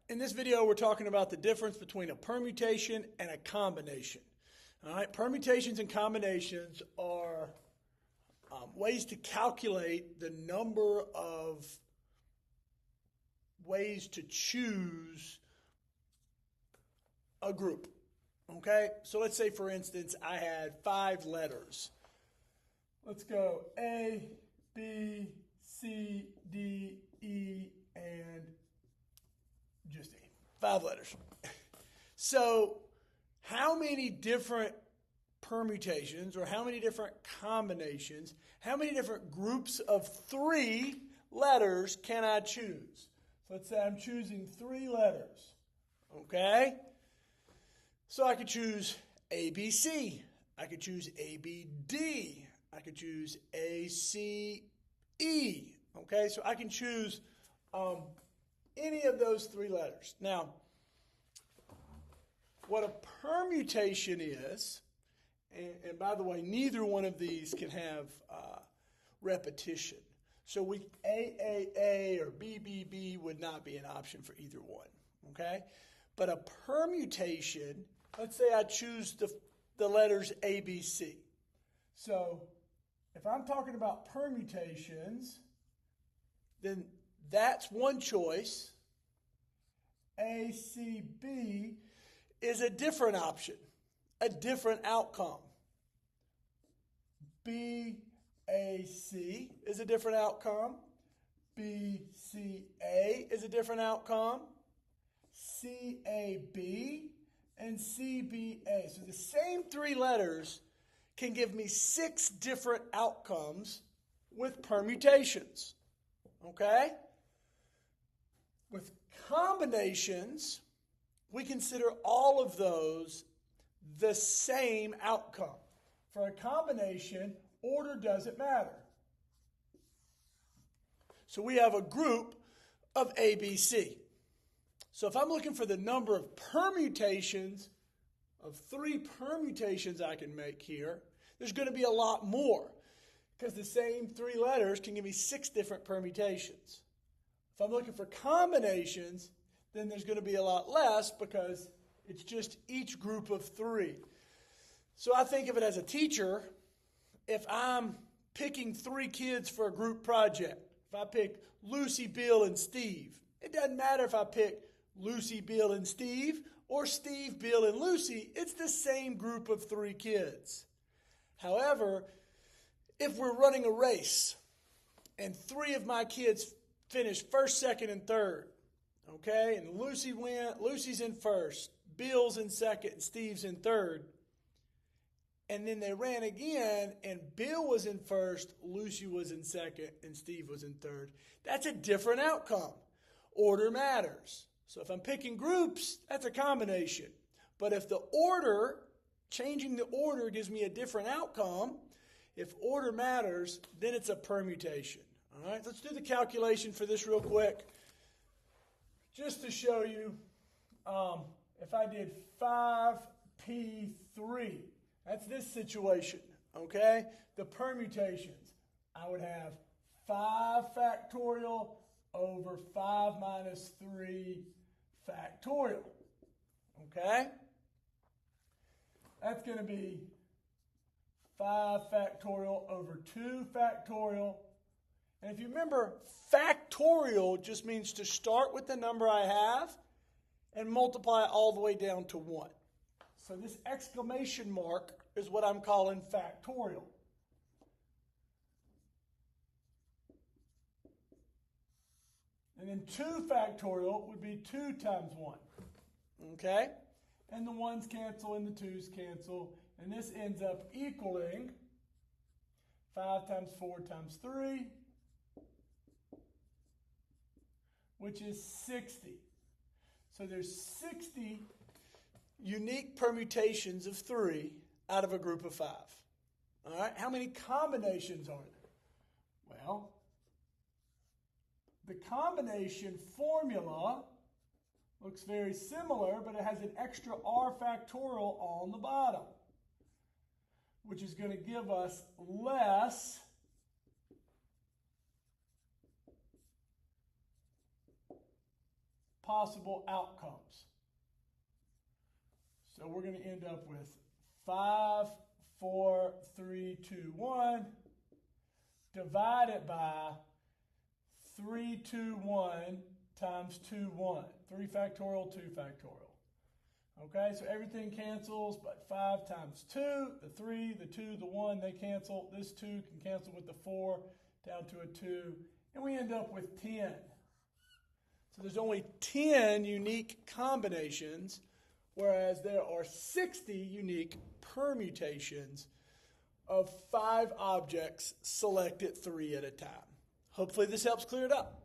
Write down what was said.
in this video we're talking about the difference between a permutation and a combination. All right, permutations and combinations are ways to calculate the number of ways to choose a group. Okay, so let's say for instance I had 5 letters. Let's go A, B, C, D, E, and just E. 5 letters. So how many different permutations or how many different combinations, how many different groups of 3 letters can I choose? So let's say I'm choosing 3 letters. Okay? So I could choose ABC. I could choose ABD. I could choose ACE. Okay? So I can choose any of those 3 letters. Now, what a permutation is, and by the way, neither one of these can have repetition. So AAA or BBB would not be an option for either one. Okay? But a permutation, let's say I choose the letters ABC. So if I'm talking about permutations, then that's one choice. ACB is a different option, a different outcome. BAC is a different outcome. BCA is a different outcome. CAB and CBA. So the same 3 letters can give me 6 different outcomes with permutations. Okay? With combinations, we consider all of those the same outcome. For a combination, order doesn't matter. So we have a group of ABC. So if I'm looking for the number of permutations, of 3 permutations I can make here, there's going to be a lot more because the same 3 letters can give me 6 different permutations. If I'm looking for combinations, then there's going to be a lot less because it's just each group of 3. So I think of it as a teacher, if I'm picking 3 kids for a group project, if I pick Lucy, Bill, and Steve, it doesn't matter if I pick Lucy, Bill, and Steve or Steve, Bill, and Lucy, it's the same group of 3 kids. However, if we're running a race and 3 of my kids finish first, second, and third, okay, and Lucy's in first, Bill's in second, and Steve's in third, and then they ran again, and Bill was in first, Lucy was in second, and Steve was in third. That's a different outcome. Order matters. So if I'm picking groups, that's a combination. But if the order, changing the order gives me a different outcome, if order matters, then it's a permutation. All right, let's do the calculation for this real quick. Just to show you, if I did 5P3, that's this situation, okay? The permutations, I would have 5 factorial over 5 minus 3 factorial, okay? That's going to be 5 factorial over 2 factorial. And if you remember, factorial just means to start with the number I have and multiply all the way down to 1. So this exclamation mark is what I'm calling factorial. And then 2 factorial would be 2 times 1. Okay? And the 1's cancel and the 2's cancel. And this ends up equaling 5 times 4 times 3, which is 60. So there's 60 unique permutations of 3 out of a group of 5. All right? How many combinations are there? Well, the combination formula looks very similar, but it has an extra r factorial on the bottom, which is going to give us less possible outcomes. So we're going to end up with 5, 4, 3, 2, 1 divided by 3, 2, 1 times 2, 1. 3 factorial, 2 factorial. Okay, so everything cancels, but 5 times 2, the 3, the 2, the 1, they cancel. This 2 can cancel with the 4, down to a 2, and we end up with 10. So there's only 10 unique combinations, whereas there are 60 unique permutations of 5 objects selected 3 at a time. Hopefully this helps clear it up.